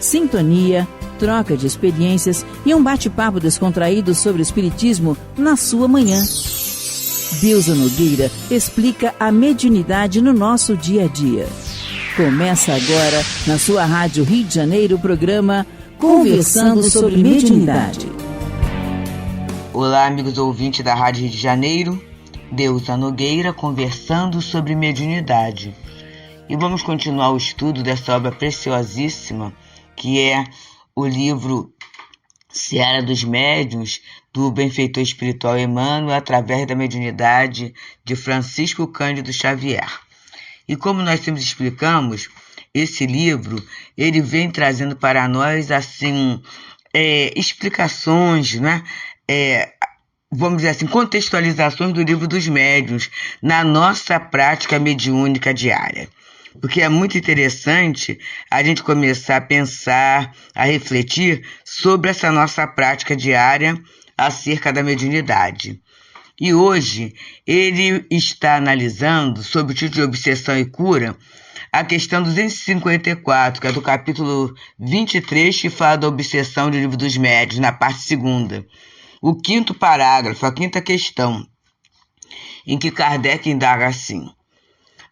sintonia, troca de experiências e um bate-papo descontraído sobre o Espiritismo na sua manhã. Deusa Nogueira explica a mediunidade no nosso dia a dia. Começa agora, na sua Rádio Rio de Janeiro, o programa Conversando sobre Mediunidade. Olá, amigos ouvintes da Rádio Rio de Janeiro. Deusa Nogueira conversando sobre mediunidade. E vamos continuar o estudo dessa obra preciosíssima, que é o livro Seara dos Médiuns, do benfeitor espiritual Emmanuel, através da mediunidade de Francisco Cândido Xavier. E como nós sempre explicamos, esse livro, ele vem trazendo para nós, assim, explicações, né? Vamos dizer assim, contextualizações do livro dos médiuns na nossa prática mediúnica diária. Porque é muito interessante a gente começar a pensar, a refletir sobre essa nossa prática diária acerca da mediunidade. E hoje ele está analisando, sob o título de Obsessão e Cura, a questão 254, que é do capítulo 23, que fala da obsessão do livro dos médiuns, na parte 2ª. O 5º parágrafo, a 5ª questão, em que Kardec indaga assim: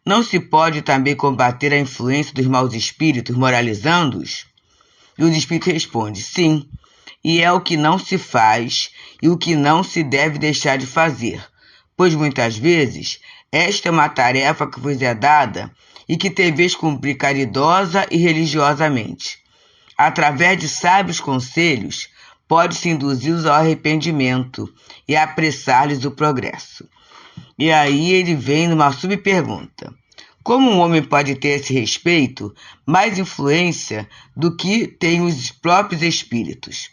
não se pode também combater a influência dos maus espíritos moralizando-os? E o espírito responde: sim, e é o que não se faz e o que não se deve deixar de fazer, pois muitas vezes esta é uma tarefa que vos é dada e que deveis cumprir caridosa e religiosamente. Através de sábios conselhos, pode-se induzi-los ao arrependimento e apressar-lhes o progresso. E aí ele vem numa subpergunta: como um homem pode ter esse respeito mais influência do que tem os próprios espíritos?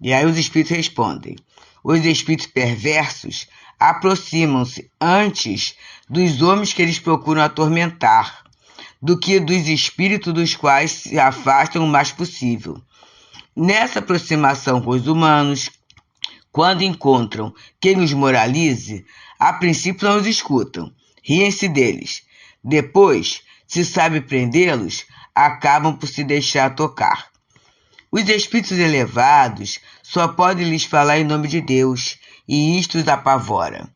E aí os espíritos respondem: os espíritos perversos aproximam-se antes dos homens que eles procuram atormentar, do que dos espíritos dos quais se afastam o mais possível. Nessa aproximação com os humanos, quando encontram quem os moralize, a princípio não os escutam, riem-se deles. Depois, se sabe prendê-los, acabam por se deixar tocar. Os espíritos elevados só podem lhes falar em nome de Deus, e isto os apavora.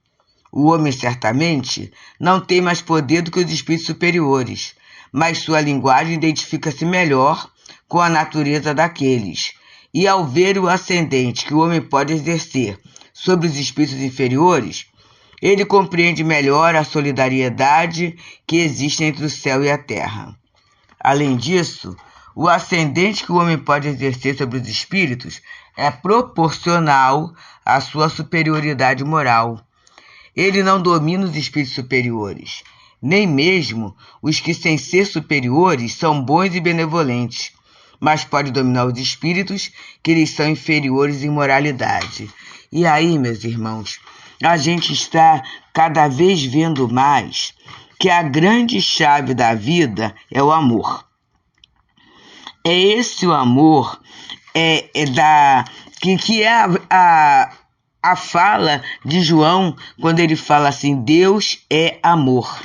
O homem, certamente, não tem mais poder do que os espíritos superiores, mas sua linguagem identifica-se melhor com a natureza daqueles, e ao ver o ascendente que o homem pode exercer sobre os espíritos inferiores, ele compreende melhor a solidariedade que existe entre o céu e a terra. Além disso, o ascendente que o homem pode exercer sobre os espíritos é proporcional à sua superioridade moral. Ele não domina os espíritos superiores, nem mesmo os que, sem ser superiores, são bons e benevolentes, mas pode dominar os espíritos que lhes são inferiores em moralidade. E aí, meus irmãos, a gente está cada vez vendo mais que a grande chave da vida é o amor. É esse o amor que é a fala de João, quando ele fala assim: Deus é amor.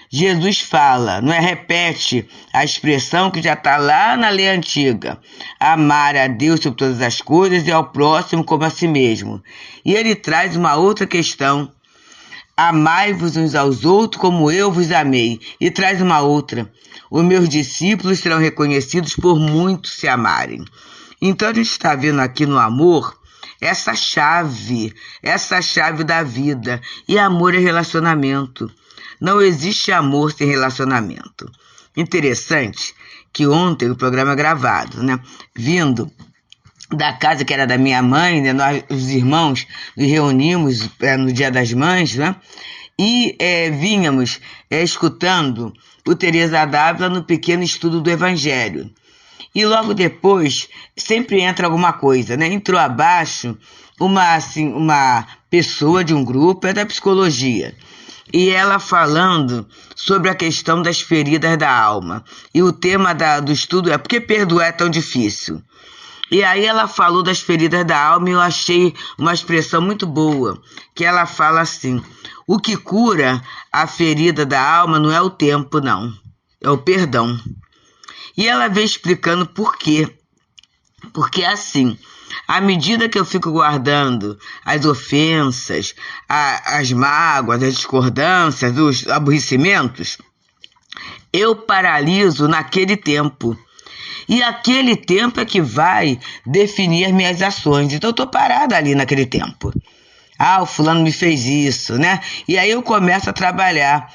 Jesus fala, não é? Repete a expressão que já está lá na lei antiga: amar a Deus sobre todas as coisas e ao próximo como a si mesmo. E ele traz uma outra questão: amai-vos uns aos outros como eu vos amei. E traz uma outra: os meus discípulos serão reconhecidos por muitos se amarem. Então a gente está vendo aqui no amor essa chave da vida. E amor é relacionamento. Não existe amor sem relacionamento. Interessante que ontem o programa é gravado, né? Vindo da casa que era da minha mãe, né? Nós, os irmãos, nos reunimos no Dia das Mães, né? E vínhamos escutando o Teresa d'Ávila no pequeno estudo do Evangelho. E logo depois sempre entra alguma coisa, né? Entrou abaixo uma pessoa de um grupo, da psicologia. E ela falando sobre a questão das feridas da alma. E o tema do estudo é: por que perdoar é tão difícil? E aí ela falou das feridas da alma e eu achei uma expressão muito boa, que ela fala assim: o que cura a ferida da alma não é o tempo, não, é o perdão. E ela vem explicando por quê. Porque assim, à medida que eu fico guardando as ofensas, as mágoas, as discordâncias, os aborrecimentos, eu paraliso naquele tempo. E aquele tempo é que vai definir as minhas ações. Então eu estou parada ali naquele tempo. Ah, o fulano me fez isso, né? E aí eu começo a trabalhar.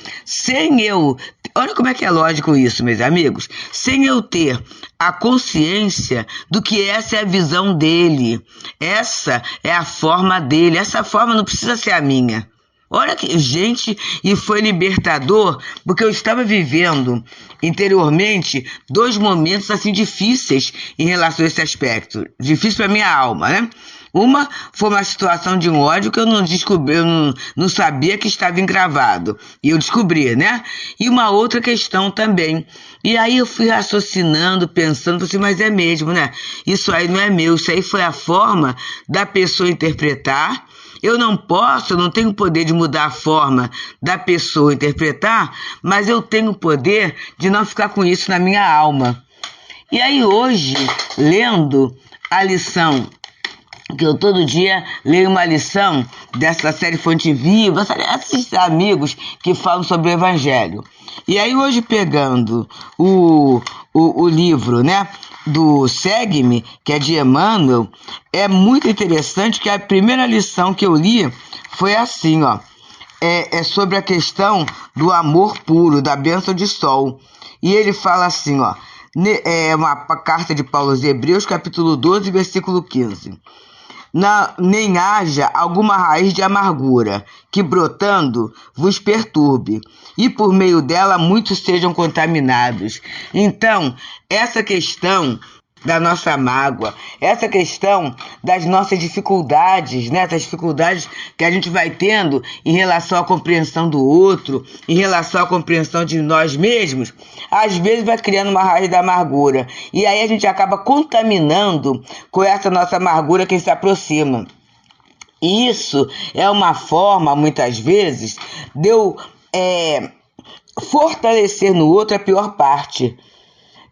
Olha como é que é lógico isso, meus amigos. Sem eu ter a consciência do que essa é a visão dele. Essa é a forma dele. Essa forma não precisa ser a minha. Olha que, gente, e foi libertador, porque eu estava vivendo interiormente 2 momentos assim difíceis em relação a esse aspecto. Difícil para minha alma, né? Uma foi uma situação de um ódio que eu não descobri, eu não sabia que estava engravado. E eu descobri, né? E uma outra questão também. E aí eu fui raciocinando, pensando, assim, mas é mesmo, né? Isso aí não é meu, isso aí foi a forma da pessoa interpretar. Eu não tenho o poder de mudar a forma da pessoa interpretar, mas eu tenho o poder de não ficar com isso na minha alma. E aí hoje, lendo a lição, que eu todo dia leio uma lição dessa série Fonte Viva, esses amigos que falam sobre o Evangelho. E aí hoje pegando o livro, né, do Segue-me, que é de Emmanuel, é muito interessante que a primeira lição que eu li foi assim, ó, é sobre a questão do amor puro, da bênção de sol. E ele fala assim, ó, é uma carta de Paulo aos Hebreus, capítulo 12, versículo 15. Nem haja alguma raiz de amargura, que brotando vos perturbe, e por meio dela muitos sejam contaminados. Então, essa questão da nossa mágoa, essa questão das nossas dificuldades, né? Das dificuldades que a gente vai tendo em relação à compreensão do outro, em relação à compreensão de nós mesmos, às vezes vai criando uma raiz da amargura. E aí a gente acaba contaminando com essa nossa amargura quem se aproxima. E isso é uma forma, muitas vezes, de eu fortalecer no outro a pior parte.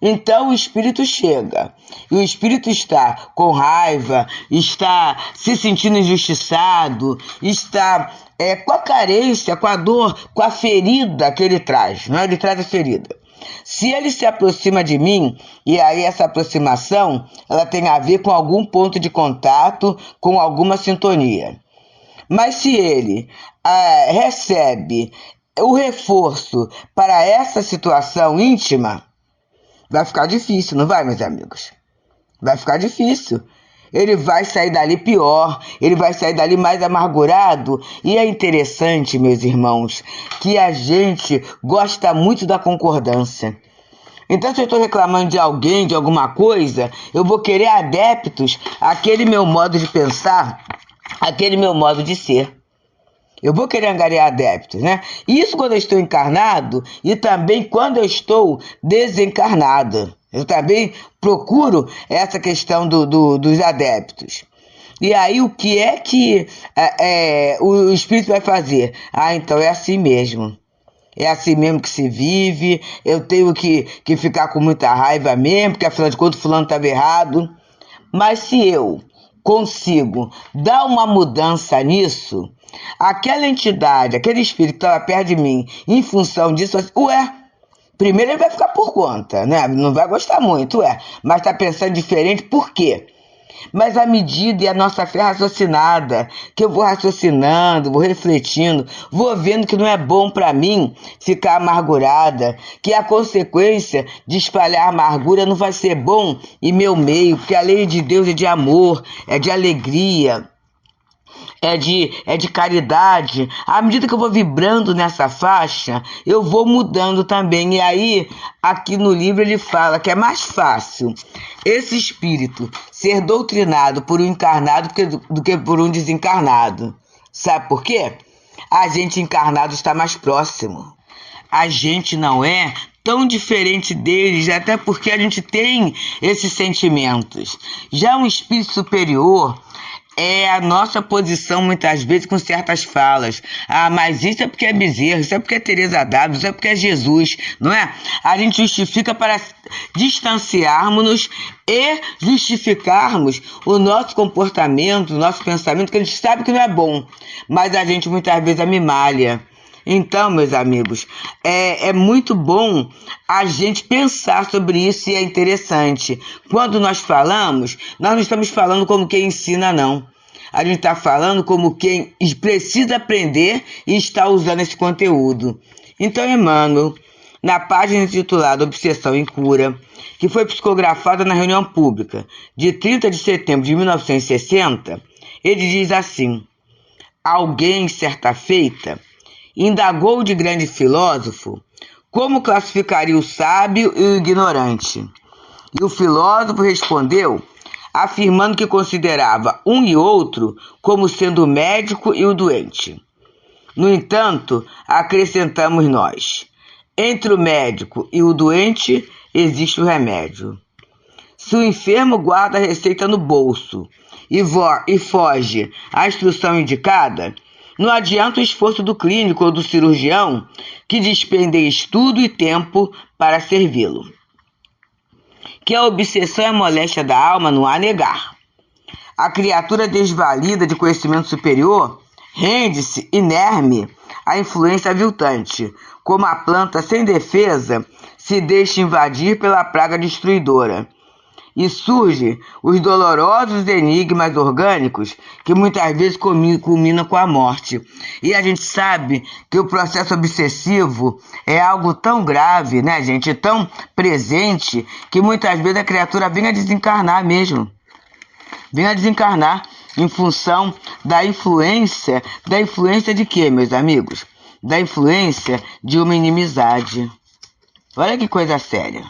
Então o espírito chega, e o espírito está com raiva, está se sentindo injustiçado, está com a carência, com a dor, com a ferida que ele traz, não é? Ele traz a ferida. Se ele se aproxima de mim, e aí essa aproximação, ela tem a ver com algum ponto de contato, com alguma sintonia. Mas se ele recebe o reforço para essa situação íntima, vai ficar difícil, não vai, meus amigos? Vai ficar difícil. Ele vai sair dali pior, ele vai sair dali mais amargurado. E é interessante, meus irmãos, que a gente gosta muito da concordância. Então, se eu estou reclamando de alguém, de alguma coisa, eu vou querer adeptos àquele meu modo de pensar, àquele meu modo de ser. Eu vou querer angariar adeptos, né? Isso quando eu estou encarnado e também quando eu estou desencarnado. Eu também procuro essa questão dos adeptos. E aí o que é que o espírito vai fazer? Ah, então é assim mesmo. É assim mesmo que se vive. Eu tenho que ficar com muita raiva mesmo, porque afinal de contas fulano estava errado. Mas se eu consigo dar uma mudança nisso, aquela entidade, aquele espírito que estava perto de mim, em função disso, primeiro ele vai ficar por conta, né? Não vai gostar muito, mas está pensando diferente, por quê? Mas à medida, e a nossa fé raciocinada, que eu vou raciocinando, vou refletindo, vou vendo que não é bom para mim ficar amargurada, que a consequência de espalhar amargura não vai ser bom em meu meio, porque a lei de Deus é de amor, é de alegria, é de caridade. À medida que eu vou vibrando nessa faixa, eu vou mudando também. E aí, aqui no livro ele fala que é mais fácil esse espírito ser doutrinado por um encarnado do que por um desencarnado. Sabe por quê? A gente encarnado está mais próximo. A gente não é tão diferente deles, até porque a gente tem esses sentimentos. Já um espírito superior, é a nossa posição, muitas vezes, com certas falas. Ah, mas isso é porque é Bezerra, isso é porque é Teresa d'Ávila, isso é porque é Jesus, não é? A gente justifica para distanciarmos-nos e justificarmos o nosso comportamento, o nosso pensamento, que a gente sabe que não é bom, mas a gente muitas vezes amimalha. Então, meus amigos, é muito bom a gente pensar sobre isso e é interessante. Quando nós falamos, nós não estamos falando como quem ensina, não. A gente está falando como quem precisa aprender e está usando esse conteúdo. Então, Emmanuel, na página intitulada Obsessão em Cura, que foi psicografada na reunião pública de 30 de setembro de 1960, ele diz assim: alguém, certa feita, indagou de grande filósofo como classificaria o sábio e o ignorante. E o filósofo respondeu, afirmando que considerava um e outro como sendo o médico e o doente. No entanto, acrescentamos nós, entre o médico e o doente existe o remédio. Se o enfermo guarda a receita no bolso e foge à instrução indicada, não adianta o esforço do clínico ou do cirurgião que despendem estudo e tempo para servi-lo. Que a obsessão é a moléstia da alma, não há a negar. A criatura desvalida de conhecimento superior rende-se inerme à influência aviltante, como a planta sem defesa se deixa invadir pela praga destruidora. E surgem os dolorosos enigmas orgânicos que muitas vezes culminam com a morte. E a gente sabe que o processo obsessivo é algo tão grave, né, gente? Tão presente que muitas vezes a criatura vem a desencarnar mesmo. Vem a desencarnar em função da influência de quê, meus amigos? Da influência de uma inimizade. Olha que coisa séria.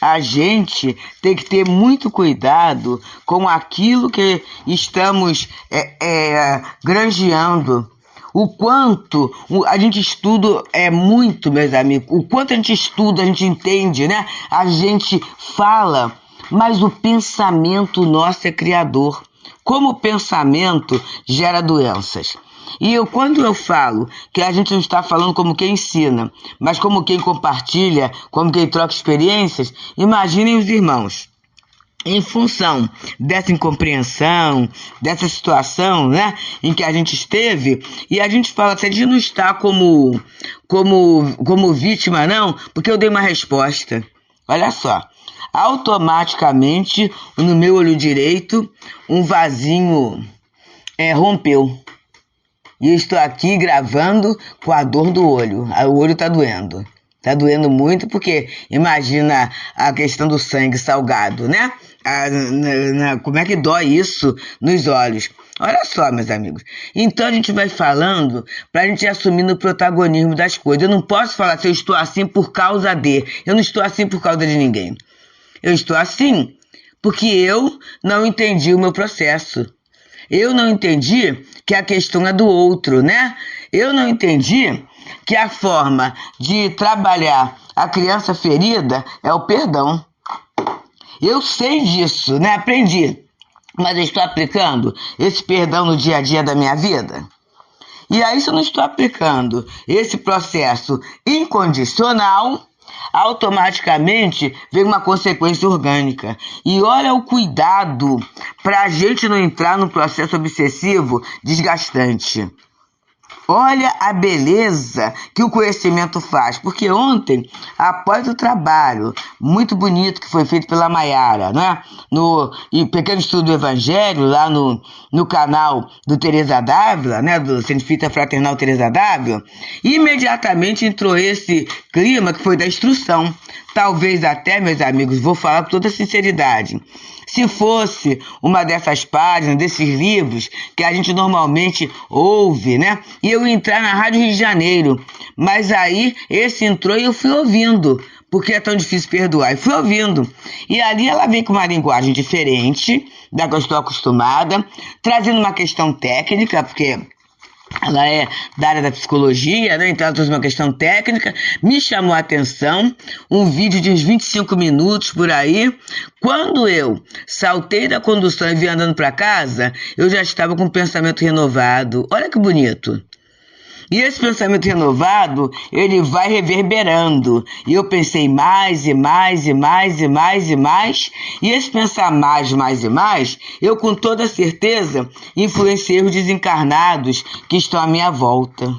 A gente tem que ter muito cuidado com aquilo que estamos granjeando. O quanto a gente estuda muito, meus amigos. O quanto a gente estuda, a gente entende, né? A gente fala, mas o pensamento nosso é criador. Como o pensamento gera doenças. E quando eu falo que a gente não está falando como quem ensina, mas como quem compartilha, como quem troca experiências, imaginem os irmãos. Em função dessa incompreensão, dessa situação, né, em que a gente esteve, e a gente fala assim, a gente não está como vítima, não, porque eu dei uma resposta. Olha só, automaticamente, no meu olho direito, um vasinho rompeu. E eu estou aqui gravando com a dor do olho. O olho está doendo. Está doendo muito porque imagina a questão do sangue salgado, né? Como é que dói isso nos olhos? Olha só, meus amigos. Então a gente vai falando para a gente ir assumindo o protagonismo das coisas. Eu não posso falar se eu estou assim por causa de. Eu não estou assim por causa de ninguém. Eu estou assim porque eu não entendi o meu processo. Eu não entendi que a questão é do outro, né? Eu não entendi que a forma de trabalhar a criança ferida é o perdão. Eu sei disso, né? Aprendi. Mas eu estou aplicando esse perdão no dia a dia da minha vida? E aí, se eu não estou aplicando esse processo incondicional, automaticamente vem uma consequência orgânica. E olha o cuidado para a gente não entrar num processo obsessivo desgastante. Olha a beleza que o conhecimento faz. Porque ontem, após o trabalho muito bonito que foi feito pela Maiara, né? No Pequeno Estudo do Evangelho, lá no canal do Teresa d'Ávila, né? Do Centro Espírita Fraternal Teresa d'Ávila, imediatamente entrou esse clima que foi da instrução. Talvez até, meus amigos, vou falar com toda sinceridade, se fosse uma dessas páginas, desses livros que a gente normalmente ouve, né? E eu entrar na Rádio Rio de Janeiro. Mas aí, esse entrou e eu fui ouvindo, porque é tão difícil perdoar. E fui ouvindo. E ali ela vem com uma linguagem diferente da que eu estou acostumada, trazendo uma questão técnica, porque ela é da área da psicologia, né? Então ela trouxe uma questão técnica, me chamou a atenção, um vídeo de uns 25 minutos por aí. Quando eu saltei da condução e vim andando para casa, eu já estava com um pensamento renovado. Olha que bonito. E esse pensamento renovado, ele vai reverberando. E eu pensei mais e mais e mais e mais e mais. E esse pensar mais e mais, eu com toda certeza influenciei os desencarnados que estão à minha volta.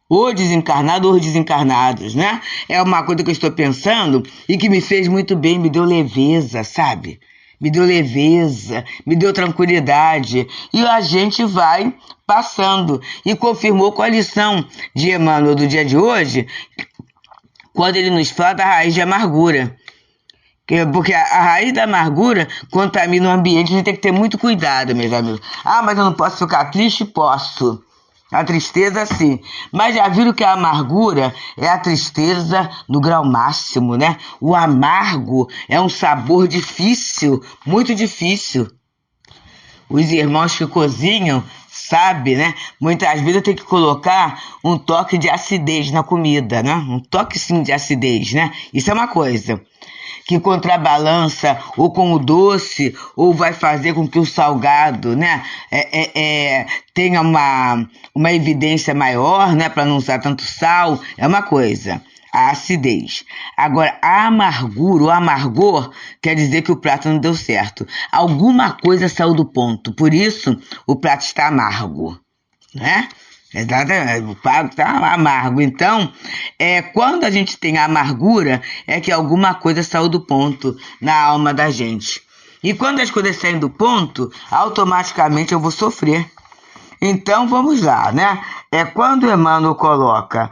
Ou desencarnado ou desencarnados, né? É uma coisa que eu estou pensando e que me fez muito bem, me deu leveza, sabe? Me deu leveza, me deu tranquilidade. E a gente vai passando. E confirmou com a lição de Emmanuel do dia de hoje, quando ele nos fala da raiz de amargura. Porque a raiz da amargura contamina o ambiente, a gente tem que ter muito cuidado, meus amigos. Ah, mas eu não posso ficar triste? Posso. A tristeza, sim. Mas já viram que a amargura é a tristeza no grau máximo, né? O amargo é um sabor difícil, muito difícil. Os irmãos que cozinham sabem, né? Muitas vezes eu tenho que colocar um toque de acidez na comida, né? Um toquezinho de acidez, né? Isso é uma coisa que contrabalança ou com o doce, ou vai fazer com que o salgado, né, tenha uma evidência maior, né, para não usar tanto sal, é uma coisa, a acidez. Agora, a amargura, o amargor, quer dizer que o prato não deu certo. Alguma coisa saiu do ponto, por isso o prato está amargo, né? Exatamente, o prato está amargo. Então, quando a gente tem a amargura, é que alguma coisa saiu do ponto na alma da gente. E quando as coisas saem do ponto, automaticamente eu vou sofrer. Então, vamos lá, né? Quando Emmanuel coloca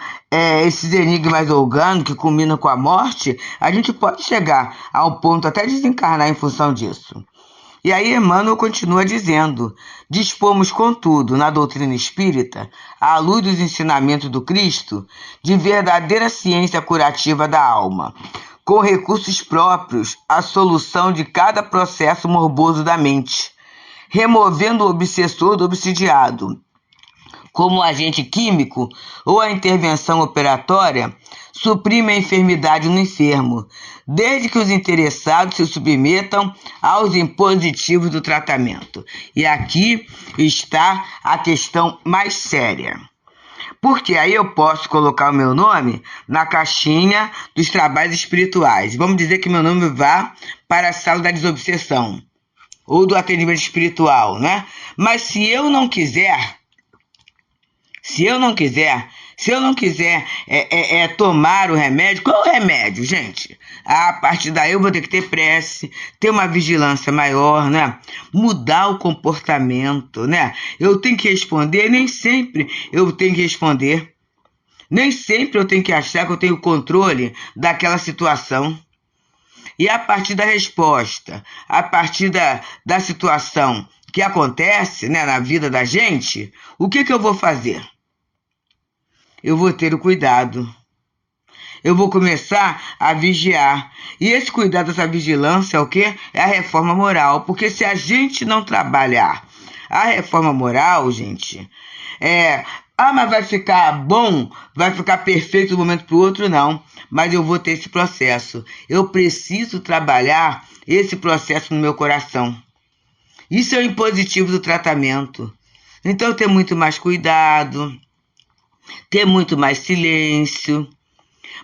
esses enigmas orgânicos que culminam com a morte, a gente pode chegar ao ponto até desencarnar em função disso. E aí Emmanuel continua dizendo: dispomos, contudo, na doutrina espírita, à luz dos ensinamentos do Cristo, de verdadeira ciência curativa da alma, com recursos próprios à solução de cada processo morboso da mente, removendo o obsessor do obsidiado, como o agente químico ou a intervenção operatória, suprime a enfermidade no enfermo, desde que os interessados se submetam aos impositivos do tratamento. E aqui está a questão mais séria. Porque aí eu posso colocar o meu nome na caixinha dos trabalhos espirituais. Vamos dizer que meu nome vá para a sala da desobsessão ou do atendimento espiritual, né? Mas se eu não quiser tomar o remédio, qual é o remédio, gente? A partir daí eu vou ter que ter prece, ter uma vigilância maior, né? Mudar o comportamento, né? Eu tenho que responder, nem sempre eu tenho que responder. Nem sempre eu tenho que achar que eu tenho controle daquela situação. E a partir da resposta, a partir da situação que acontece, né, na vida da gente, o que eu vou fazer? Eu vou ter o cuidado. Eu vou começar a vigiar. E esse cuidado, essa vigilância é o quê? É a reforma moral. Porque se a gente não trabalhar a reforma moral, gente, mas vai ficar bom, vai ficar perfeito de um momento para o outro, não. Mas eu vou ter esse processo. Eu preciso trabalhar esse processo no meu coração. Isso é o impositivo do tratamento. Então, ter muito mais cuidado, ter muito mais silêncio,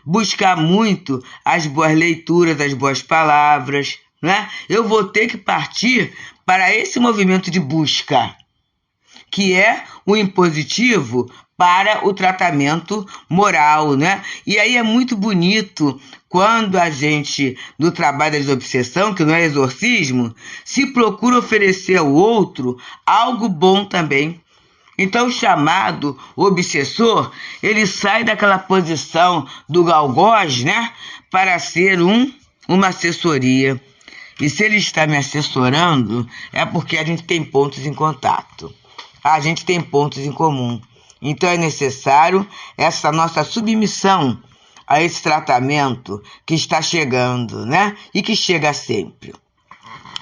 buscar muito as boas leituras, as boas palavras, né? Eu vou ter que partir para esse movimento de busca, que é o impositivo para o tratamento moral, né? E aí é muito bonito quando a gente, no trabalho da desobsessão, que não é exorcismo, se procura oferecer ao outro algo bom também. Então o chamado obsessor, ele sai daquela posição do algoz, né, para ser uma assessoria. E se ele está me assessorando, é porque a gente tem pontos em contato. A gente tem pontos em comum. Então é necessário essa nossa submissão a esse tratamento que está chegando, né? E que chega sempre.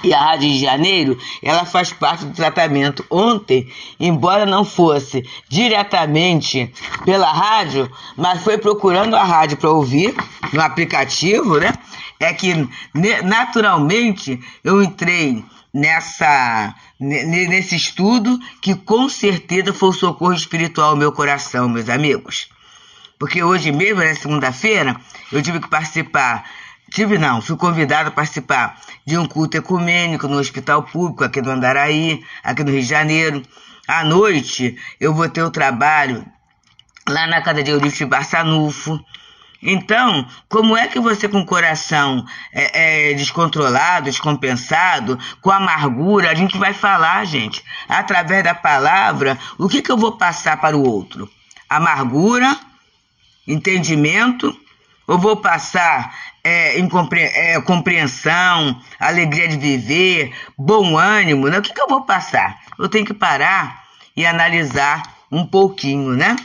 E a Rádio de Janeiro, ela faz parte do tratamento. Ontem, embora não fosse diretamente pela rádio, mas foi procurando a rádio para ouvir no aplicativo, né? É que naturalmente eu entrei nesse estudo que com certeza foi o socorro espiritual ao meu coração, meus amigos. Porque hoje mesmo, na segunda-feira, eu tive que participar. Fui convidado a participar de um culto ecumênico no Hospital Público, aqui do Andaraí, aqui no Rio de Janeiro. À noite, eu vou ter o trabalho lá na Casa de Eurípides Barçanufo. Então, como é que você com o coração descontrolado, descompensado, com amargura, a gente vai falar, gente, através da palavra, o que eu vou passar para o outro? Amargura, entendimento, ou vou passar compreensão, alegria de viver, bom ânimo, né? O que eu vou passar? Eu tenho que parar e analisar um pouquinho, né?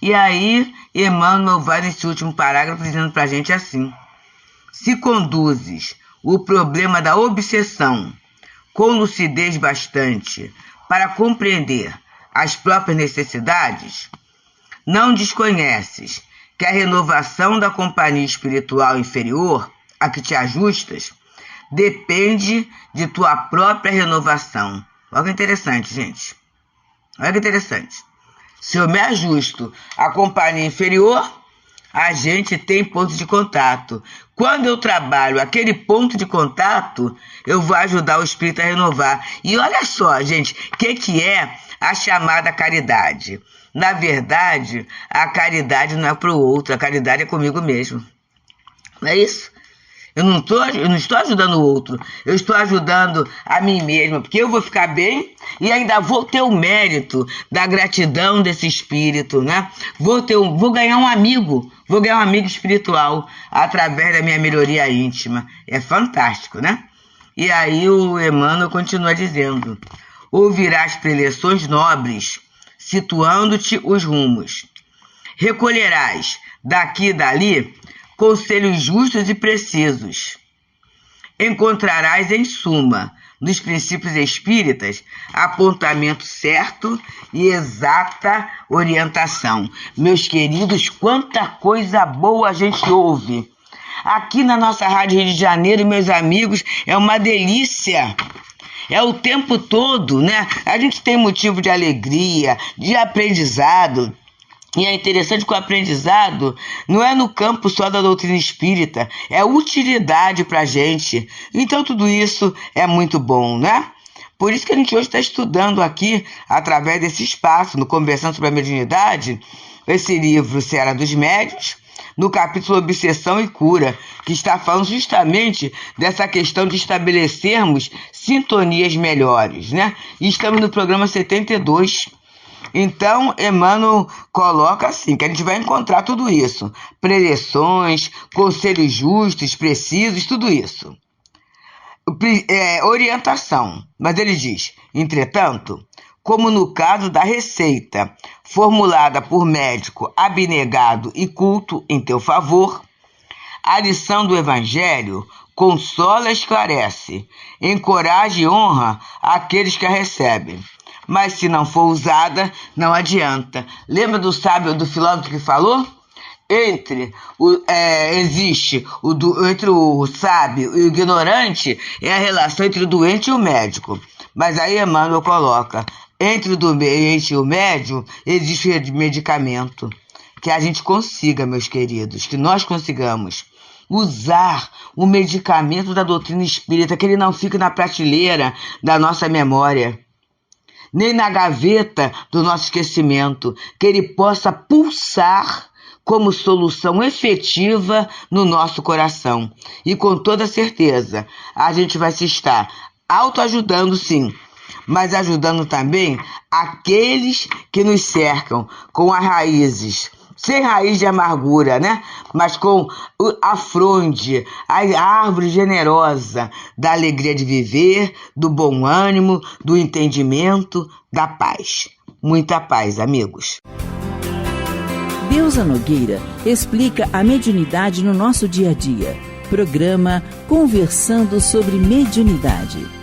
E aí, Emmanuel vai nesse último parágrafo dizendo pra gente assim: se conduzes o problema da obsessão com lucidez bastante para compreender as próprias necessidades, não desconheces que a renovação da companhia espiritual inferior a que te ajustas depende de tua própria renovação. Olha que interessante, gente. Olha que interessante. Se eu me ajusto à companhia inferior, a gente tem ponto de contato. Quando eu trabalho aquele ponto de contato, eu vou ajudar o espírito a renovar. E olha só, gente, o que é a chamada caridade? Na verdade, a caridade não é para o outro, a caridade é comigo mesmo. Não é isso? Eu não estou ajudando o outro, eu estou ajudando a mim mesma, porque eu vou ficar bem e ainda vou ter o mérito da gratidão desse espírito, né? Vou ganhar um amigo espiritual através da minha melhoria íntima. É fantástico, né? E aí o Emmanuel continua dizendo: ouvirás preleções nobres, situando-te os rumos. Recolherás daqui e dali conselhos justos e precisos. Encontrarás, em suma, nos princípios espíritas, apontamento certo e exata orientação. Meus queridos, quanta coisa boa a gente ouve. Aqui na nossa Rádio Rio de Janeiro, meus amigos, é uma delícia. É o tempo todo, né? A gente tem motivo de alegria, de aprendizado. E é interessante que o aprendizado não é no campo só da doutrina espírita, é utilidade para a gente. Então tudo isso é muito bom, né? Por isso que a gente hoje está estudando aqui, através desse espaço, no Conversando sobre a Mediunidade, esse livro Seara dos Médiuns, no capítulo Obsessão e Cura, que está falando justamente dessa questão de estabelecermos sintonias melhores, né? E estamos no programa 72. Então, Emmanuel coloca assim, que a gente vai encontrar tudo isso. Preleções, conselhos justos, precisos, tudo isso. Orientação. Mas ele diz: entretanto, como no caso da receita formulada por médico abnegado e culto em teu favor, a lição do Evangelho consola e esclarece, encoraja e honra aqueles que a recebem. Mas se não for usada, não adianta. Lembra do sábio, do filósofo que falou? Entre o sábio e o ignorante é a relação entre o doente e o médico. Mas aí Emmanuel coloca: entre o doente e o médium existe medicamento. Que a gente consiga, meus queridos, que nós consigamos usar o medicamento da doutrina espírita, que ele não fique na prateleira da nossa memória, nem na gaveta do nosso esquecimento, que ele possa pulsar como solução efetiva no nosso coração. E com toda certeza, a gente vai se estar autoajudando, sim, mas ajudando também aqueles que nos cercam com as raízes, sem raiz de amargura, né? Mas com a fronde, a árvore generosa da alegria de viver, do bom ânimo, do entendimento, da paz. Muita paz, amigos. Deusa Nogueira explica a mediunidade no nosso dia a dia. Programa Conversando sobre Mediunidade.